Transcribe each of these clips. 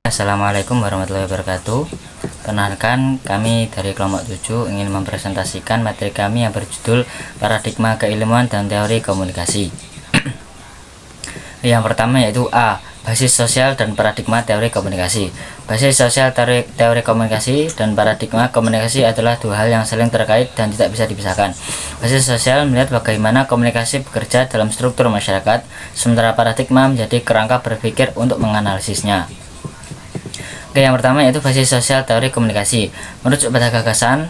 Assalamualaikum warahmatullahi wabarakatuh. Perkenalkan, kami dari kelompok 7 ingin mempresentasikan materi kami yang berjudul Paradigma Keilmuan dan Teori Komunikasi. Yang pertama yaitu A. Basis sosial dan paradigma teori komunikasi. Basis sosial teori komunikasi dan paradigma komunikasi adalah dua hal yang saling terkait dan tidak bisa dipisahkan. Basis sosial melihat bagaimana komunikasi bekerja dalam struktur masyarakat, sementara paradigma menjadi kerangka berpikir untuk menganalisisnya. Oke, yang pertama yaitu basis sosial teori komunikasi. Merujuk pada gagasan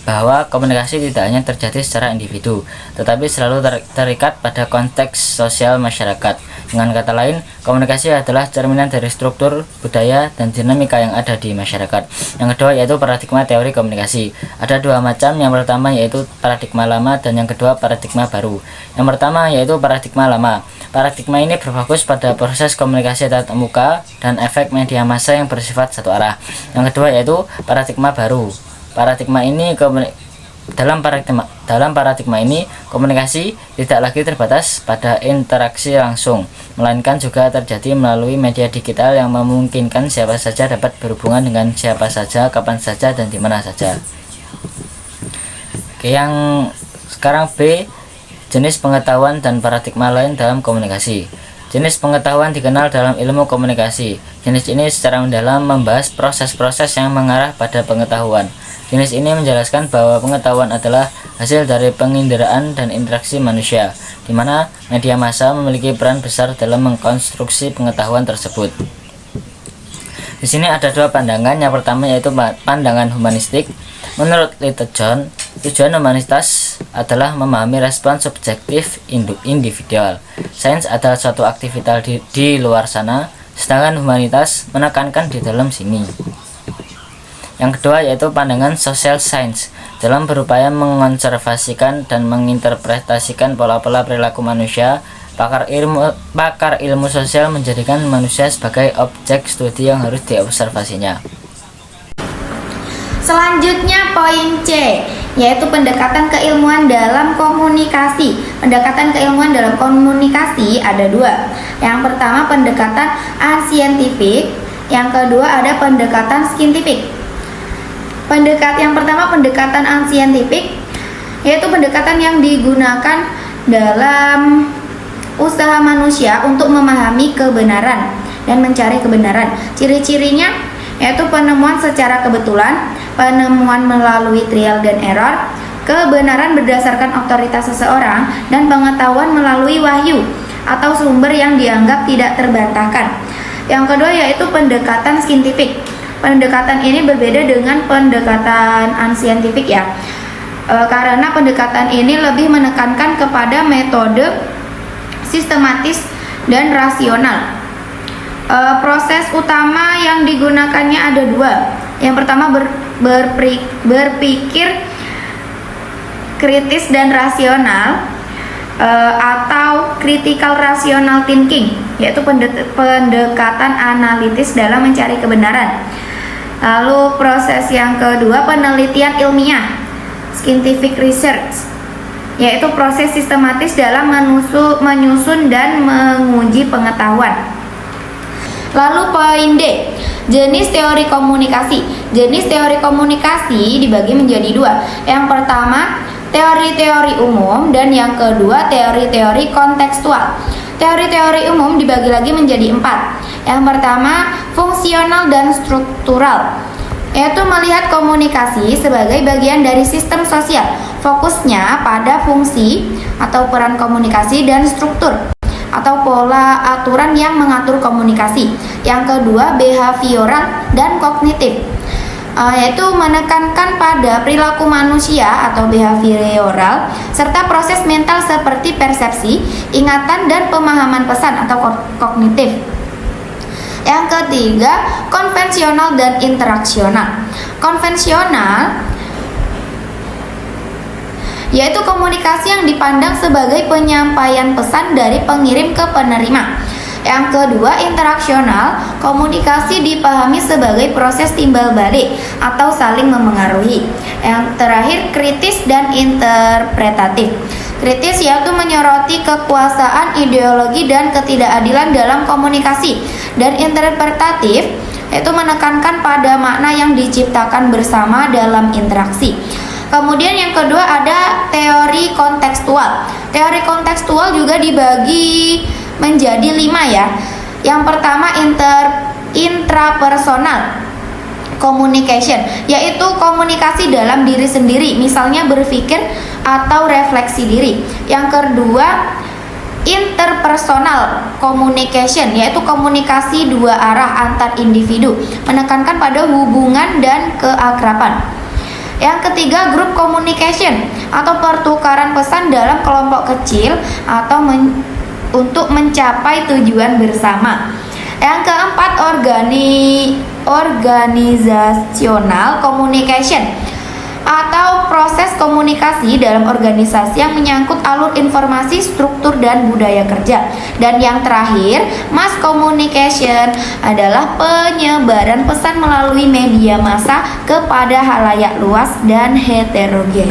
bahwa komunikasi tidak hanya terjadi secara individu, tetapi selalu terikat pada konteks sosial masyarakat. Dengan kata lain, komunikasi adalah cerminan dari struktur, budaya, dan dinamika yang ada di masyarakat. Yang kedua yaitu paradigma teori komunikasi. Ada dua macam, yang pertama yaitu paradigma lama dan yang kedua paradigma baru. Yang pertama yaitu paradigma lama. Paradigma ini berfokus pada proses komunikasi tatap muka dan efek media massa yang bersifat satu arah. Yang kedua yaitu paradigma baru. Dalam paradigma ini komunikasi tidak lagi terbatas pada interaksi langsung, melainkan juga terjadi melalui media digital yang memungkinkan siapa saja dapat berhubungan dengan siapa saja, kapan saja, dan di mana saja. Oke, yang sekarang B, jenis pengetahuan dan paradigma lain dalam komunikasi. Jenis pengetahuan dikenal dalam ilmu komunikasi. Jenis ini secara mendalam membahas proses-proses yang mengarah pada pengetahuan. Jenis ini menjelaskan bahwa pengetahuan adalah hasil dari penginderaan dan interaksi manusia, di mana media massa memiliki peran besar dalam mengkonstruksi pengetahuan tersebut. Di sini ada dua pandangan. Yang pertama yaitu pandangan humanistik. Menurut Littlejohn, tujuan humanitas adalah memahami respon subjektif individual. Sains adalah suatu aktivitas di luar sana, sedangkan humanitas menekankan di dalam sini. Yang kedua yaitu pandangan social science. Dalam berupaya mengonservasikan dan menginterpretasikan pola-pola perilaku manusia, pakar ilmu sosial menjadikan manusia sebagai objek studi yang harus diobservasinya. Selanjutnya poin C, yaitu pendekatan keilmuan dalam komunikasi. Pendekatan keilmuan dalam komunikasi ada dua. Yang pertama pendekatan unscientific, yang kedua ada pendekatan scientific. Yang pertama pendekatan unscientific, yaitu pendekatan yang digunakan dalam usaha manusia untuk memahami kebenaran dan mencari kebenaran. Ciri-cirinya yaitu penemuan secara kebetulan, penemuan melalui trial dan error, kebenaran berdasarkan otoritas seseorang, dan pengetahuan melalui wahyu atau sumber yang dianggap tidak terbantahkan. Yang kedua yaitu pendekatan scientific. Pendekatan ini berbeda dengan pendekatan unscientific ya, karena pendekatan ini lebih menekankan kepada metode sistematis dan rasional. Proses utama yang digunakannya ada dua. Yang pertama berpikir kritis dan rasional, atau critical rational thinking, yaitu pendekatan analitis dalam mencari kebenaran. Lalu proses yang kedua penelitian ilmiah, scientific research, yaitu proses sistematis dalam menyusun dan menguji pengetahuan. Lalu poin D, jenis teori komunikasi. Jenis teori komunikasi dibagi menjadi dua. Yang pertama teori-teori umum dan yang kedua teori-teori kontekstual. Teori-teori umum dibagi lagi menjadi 4. Yang pertama fungsional dan struktural, yaitu melihat komunikasi sebagai bagian dari sistem sosial. Fokusnya pada fungsi atau peran komunikasi dan struktur atau pola aturan yang mengatur komunikasi. Yang kedua behavioral dan kognitif, yaitu menekankan pada perilaku manusia atau behavioral serta proses mental seperti persepsi, ingatan, dan pemahaman pesan atau kognitif. Yang ketiga konvensional dan interaksional. Konvensional yaitu komunikasi yang dipandang sebagai penyampaian pesan dari pengirim ke penerima. Yang kedua interaksional, komunikasi dipahami sebagai proses timbal balik atau saling memengaruhi. Yang terakhir kritis dan interpretatif. Kritis yaitu menyoroti kekuasaan, ideologi, dan ketidakadilan dalam komunikasi. Dan interpretatif yaitu menekankan pada makna yang diciptakan bersama dalam interaksi. Kemudian yang kedua ada teori kontekstual. Teori kontekstual juga dibagi menjadi 5 ya. Yang pertama intrapersonal communication, yaitu komunikasi dalam diri sendiri, misalnya berpikir atau refleksi diri. Yang kedua interpersonal communication, yaitu komunikasi dua arah antar individu, menekankan pada hubungan dan keakraban. Yang ketiga group communication atau pertukaran pesan dalam kelompok kecil atau untuk mencapai tujuan bersama. Yang keempat organizational communication atau proses komunikasi dalam organisasi yang menyangkut alur informasi, struktur, dan budaya kerja. Dan yang terakhir, mass communication adalah penyebaran pesan melalui media massa kepada halayak luas dan heterogen.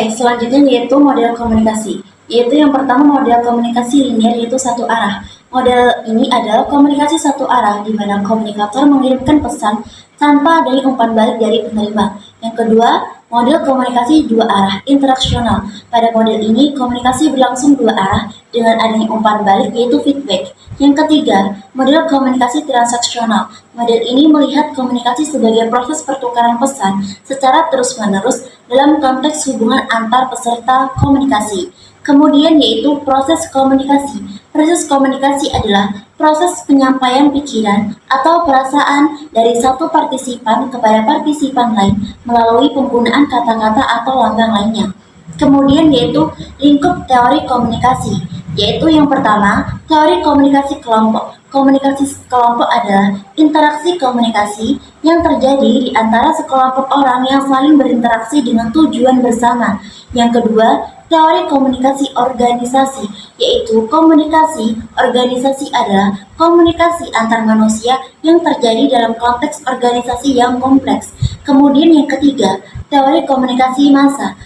Selanjutnya yaitu model komunikasi. Yaitu yang pertama model komunikasi linear, yaitu satu arah. Model ini adalah komunikasi satu arah di mana komunikator mengirimkan pesan tanpa adanya umpan balik dari penerima. Yang kedua, model komunikasi dua arah interaksional. Pada model ini komunikasi berlangsung dua arah dengan adanya umpan balik yaitu feedback. Yang ketiga, model komunikasi transaksional. Model ini melihat komunikasi sebagai proses pertukaran pesan secara terus-menerus dalam konteks hubungan antar peserta komunikasi. Kemudian yaitu proses komunikasi. Proses komunikasi adalah proses penyampaian pikiran atau perasaan dari satu partisipan kepada partisipan lain melalui penggunaan kata-kata atau lambang lainnya. Kemudian yaitu lingkup teori komunikasi, yaitu yang pertama teori komunikasi kelompok. Komunikasi kelompok adalah interaksi komunikasi yang terjadi di antara sekelompok orang yang saling berinteraksi dengan tujuan bersama. Yang kedua, teori komunikasi organisasi, yaitu komunikasi organisasi adalah komunikasi antar manusia yang terjadi dalam konteks organisasi yang kompleks. Kemudian yang ketiga, teori komunikasi massa.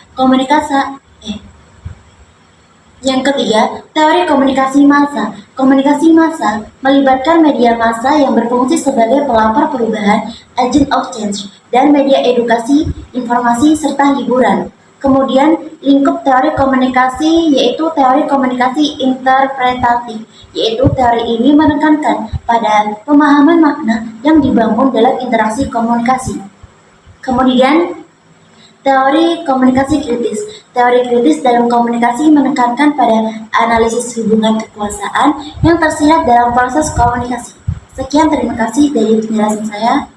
Yang ketiga, teori komunikasi massa. Komunikasi massa melibatkan media massa yang berfungsi sebagai pelapor perubahan, agent of change, dan media edukasi, informasi, serta hiburan. Kemudian lingkup teori komunikasi yaitu teori komunikasi interpretatif, yaitu teori ini menekankan pada pemahaman makna yang dibangun dalam interaksi komunikasi. Kemudian teori komunikasi kritis. Teori kritis dalam komunikasi menekankan pada analisis hubungan kekuasaan yang tersirat dalam proses komunikasi. Sekian, terima kasih dari penjelasan saya.